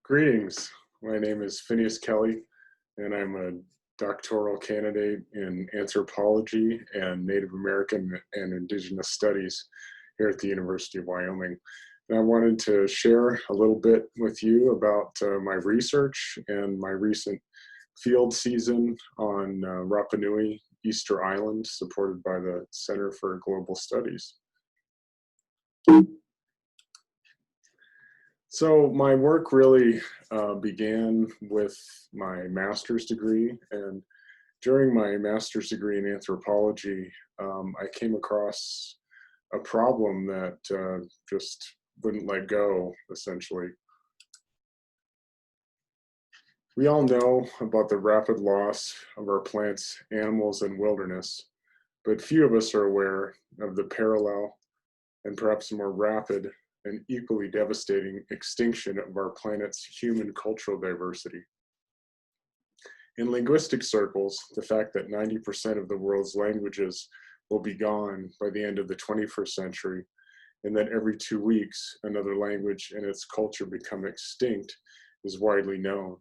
Greetings. My name is Phineas Kelley, and I'm a doctoral candidate in anthropology and Native American and Indigenous Studies here at the University of Wyoming. And I wanted to share a little bit with you about my research and my recent field season on Rapa Nui, Easter Island, supported by the Center for Global Studies. So my work really began with my master's degree, and during my master's degree in anthropology, I came across a problem that just wouldn't let go, essentially. We all know about the rapid loss of our plants, animals, and wilderness, but few of us are aware of the parallel and perhaps more rapid and equally devastating extinction of our planet's human cultural diversity. In linguistic circles, the fact that 90% of the world's languages will be gone by the end of the 21st century, and that every 2 weeks another language and its culture become extinct, is widely known.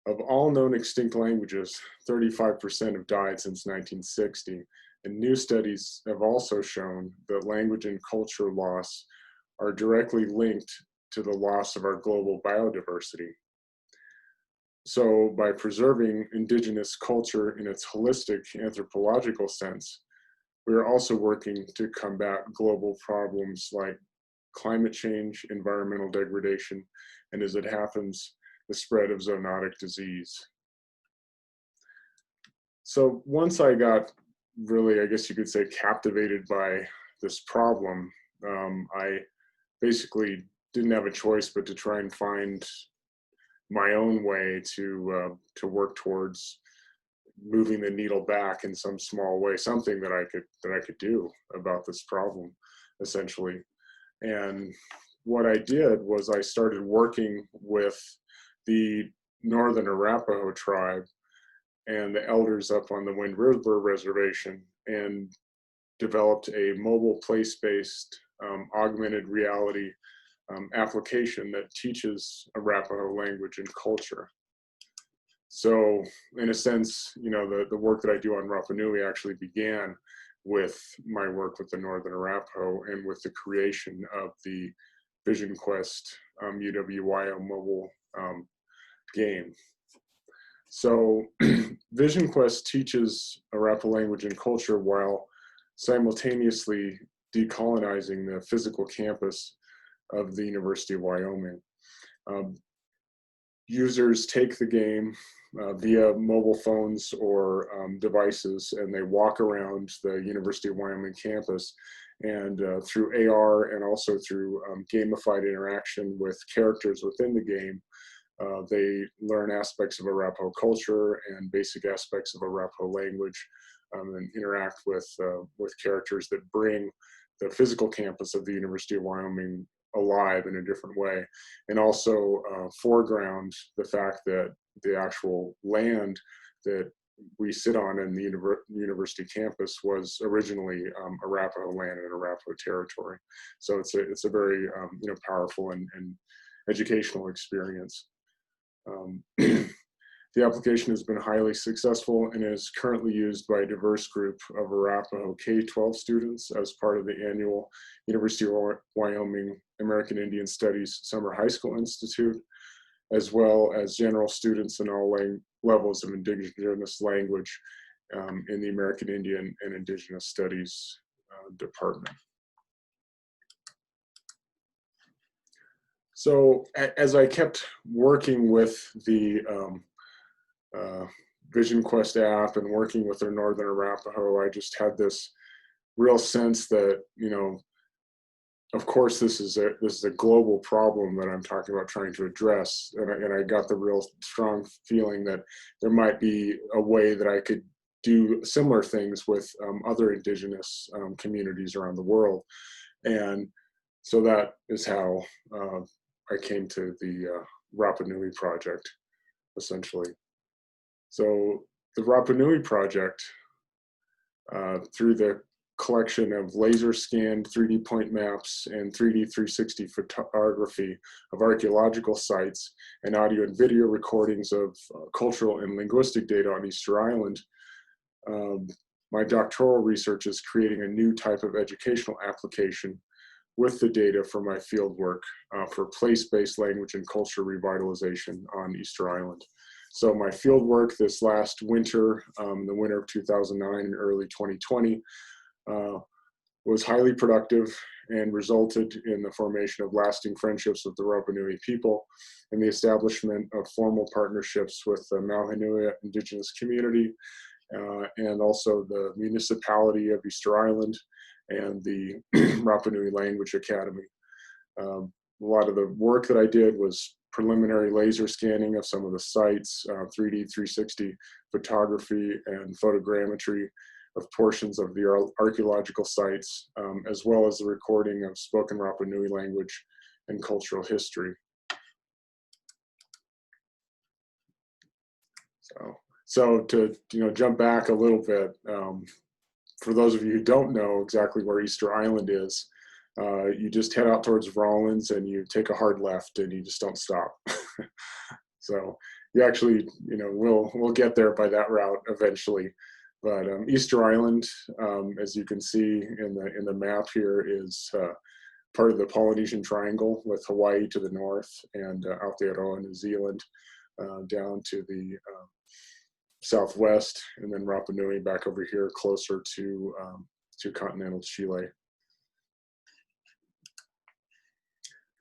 Of all known extinct languages, 35% have died since 1960, and new studies have also shown that language and culture loss are directly linked to the loss of our global biodiversity. So by preserving indigenous culture in its holistic anthropological sense, we are also working to combat global problems like climate change, environmental degradation, and as it happens, the spread of zoonotic disease. So once I got really, I guess you could say, captivated by this problem, I basically didn't have a choice but to try and find my own way to work towards moving the needle back in some small way, something that I could do about this problem, essentially. And what I did was I started working with the Northern Arapaho tribe and the elders up on the Wind River Reservation, and developed a mobile place-based augmented reality application that teaches Arapaho language and culture. So in a sense, you know, the work that I do on Rapa Nui actually began with my work with the Northern Arapaho and with the creation of the Vision Quest UWYO mobile game. So Vision Quest teaches Arapaho language and culture while simultaneously decolonizing the physical campus of the University of Wyoming. Users take the game via mobile phones or devices, and they walk around the University of Wyoming campus, and through AR and also through gamified interaction with characters within the game, they learn aspects of Arapaho culture and basic aspects of Arapaho language, and interact with characters that bring the physical campus of the University of Wyoming alive in a different way, and also foreground the fact that the actual land that we sit on in the university campus was originally Arapaho land and Arapaho territory. So it's a very you know, powerful and educational experience. The application has been highly successful and is currently used by a diverse group of Arapaho K-12 students as part of the annual University of Wyoming American Indian Studies Summer High School Institute, as well as general students in all levels of indigenous language in the American Indian and Indigenous Studies department. So as I kept working with the Vision Quest app and working with their Northern Arapaho, I just had this real sense that, you know, of course this is a global problem that I'm talking about trying to address, and I got the real strong feeling that there might be a way that I could do similar things with other indigenous communities around the world. And so that is how I came to the Rapa Nui Project, essentially. So the Rapa Nui Project, through the collection of laser scanned 3D point maps and 3D 360 photography of archeological sites and audio and video recordings of cultural and linguistic data on Easter Island. My doctoral research is creating a new type of educational application with the data for my fieldwork for place-based language and culture revitalization on Easter Island. So my fieldwork this last winter, the winter of 2009 and early 2020, was highly productive and resulted in the formation of lasting friendships with the Rapa Nui people and the establishment of formal partnerships with the Mauhanui indigenous community and also the municipality of Easter Island and the Rapa Nui Language Academy. A lot of the work that I did was preliminary laser scanning of some of the sites, 3D 360 photography and photogrammetry of portions of the archeological sites, as well as the recording of spoken Rapa Nui language and cultural history. So to jump back a little bit, for those of you who don't know exactly where Easter Island is, you just head out towards Rawlins and you take a hard left and you just don't stop. So you actually, we'll get there by that route eventually. But Easter Island, as you can see in the map here, is part of the Polynesian Triangle with Hawaii to the north and Aotearoa, New Zealand, down to the southwest, and then Rapa Nui back over here closer to continental Chile.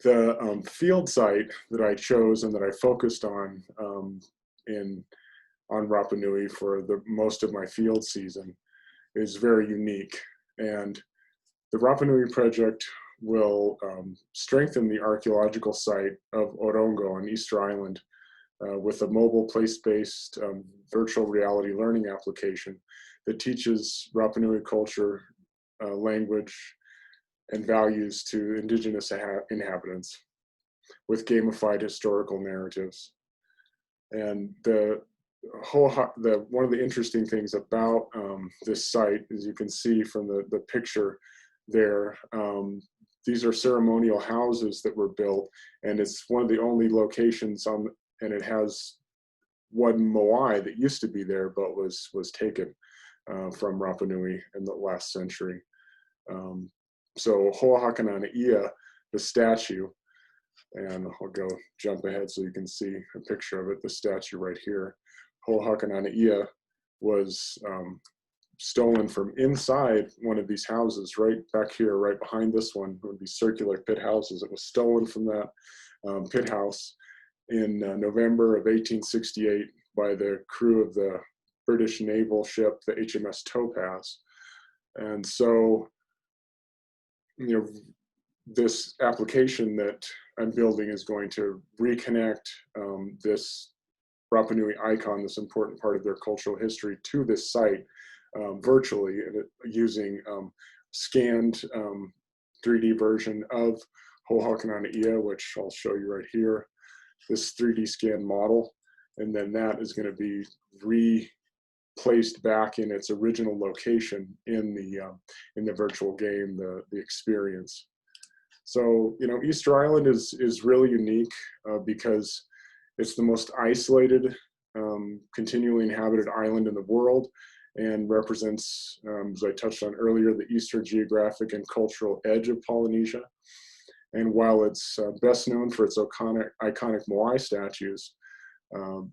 The field site that I chose and that I focused on on Rapa Nui for the most of my field season is very unique. And the Rapa Nui Project will strengthen the archeological site of Orongo on Easter Island with a mobile place-based virtual reality learning application that teaches Rapa Nui culture, language, and values to indigenous inhabitants with gamified historical narratives. And one of the interesting things about this site, as you can see from the picture there, these are ceremonial houses that were built, and it's one of the only locations and it has one moai that used to be there but was taken from Rapa Nui in the last century. So Ho'ohakanana Ia, the statue, and I'll jump ahead so you can see a picture of it, the statue right here. Ho'ohakanana Ia was stolen from inside one of these houses right back here, right behind this one, one of these circular pit houses. It was stolen from that pit house in November of 1868 by the crew of the British naval ship, the HMS Topaz. And so, this application that I'm building is going to reconnect this Rapa Nui icon, this important part of their cultural history, to this site virtually, using scanned 3D version of Ho'ohakanana Ia, which I'll show you right here, this 3D scan model, and then that is going to be replaced back in its original location in the virtual game, the experience. So Easter Island is really unique because it's the most isolated, continually inhabited island in the world, and represents, as I touched on earlier, the eastern geographic and cultural edge of Polynesia. And while it's best known for its iconic moai statues,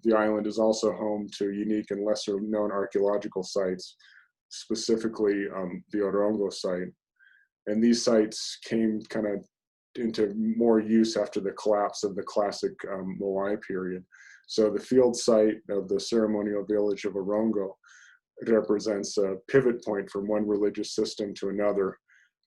the island is also home to unique and lesser known archeological sites, specifically the Orongo site. And these sites came kind of into more use after the collapse of the classic moai period. So the field site of the ceremonial village of Orongo represents a pivot point from one religious system to another,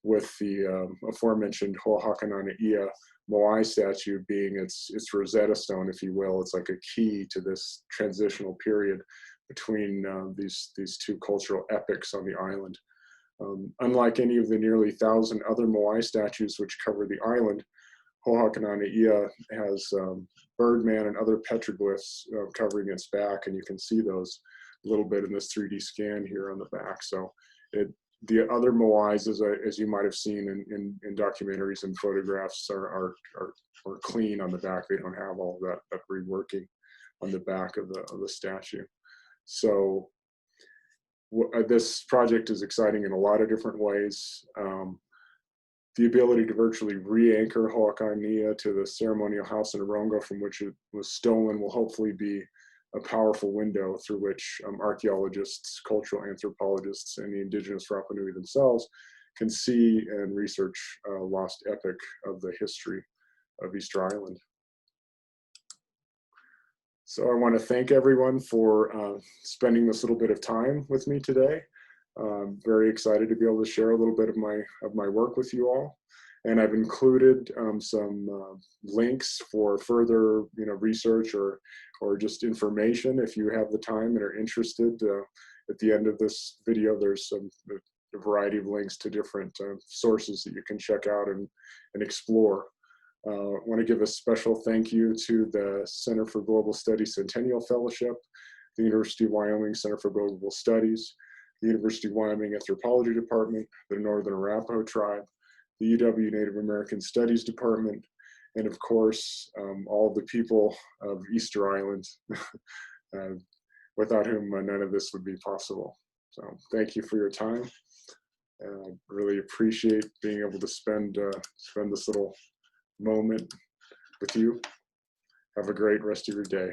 with the aforementioned Ho'ohakanana Ia moai statue being its Rosetta Stone, if you will. It's like a key to this transitional period between these two cultural epics on the island. Unlike any of the nearly 1,000 other moai statues which cover the island, Ho'ohakanana Ia has birdman and other petroglyphs covering its back, and you can see those a little bit in this 3D scan here on the back. So The other moais, as you might have seen in documentaries and photographs, are clean on the back. They don't have all that reworking on the back of the statue. So this project is exciting in a lot of different ways. The ability to virtually re-anchor Ho'oka'i Nia to the ceremonial house in Orongo from which it was stolen will hopefully be a powerful window through which archaeologists, cultural anthropologists, and the indigenous Rapa Nui themselves can see and research a lost epic of the history of Easter Island. So I want to thank everyone for spending this little bit of time with me today. I'm very excited to be able to share a little bit of my work with you all. And I've included some links for further research or just information if you have the time and are interested. At the end of this video, there's a variety of links to different sources that you can check out and explore. I want to give a special thank you to the Center for Global Studies Centennial Fellowship, the University of Wyoming Center for Global Studies, the University of Wyoming Anthropology Department, the Northern Arapaho Tribe, the UW Native American Studies Department, and of course, all the people of Easter Island, without whom none of this would be possible. So thank you for your time. I really appreciate being able to spend this little moment with you. Have a great rest of your day.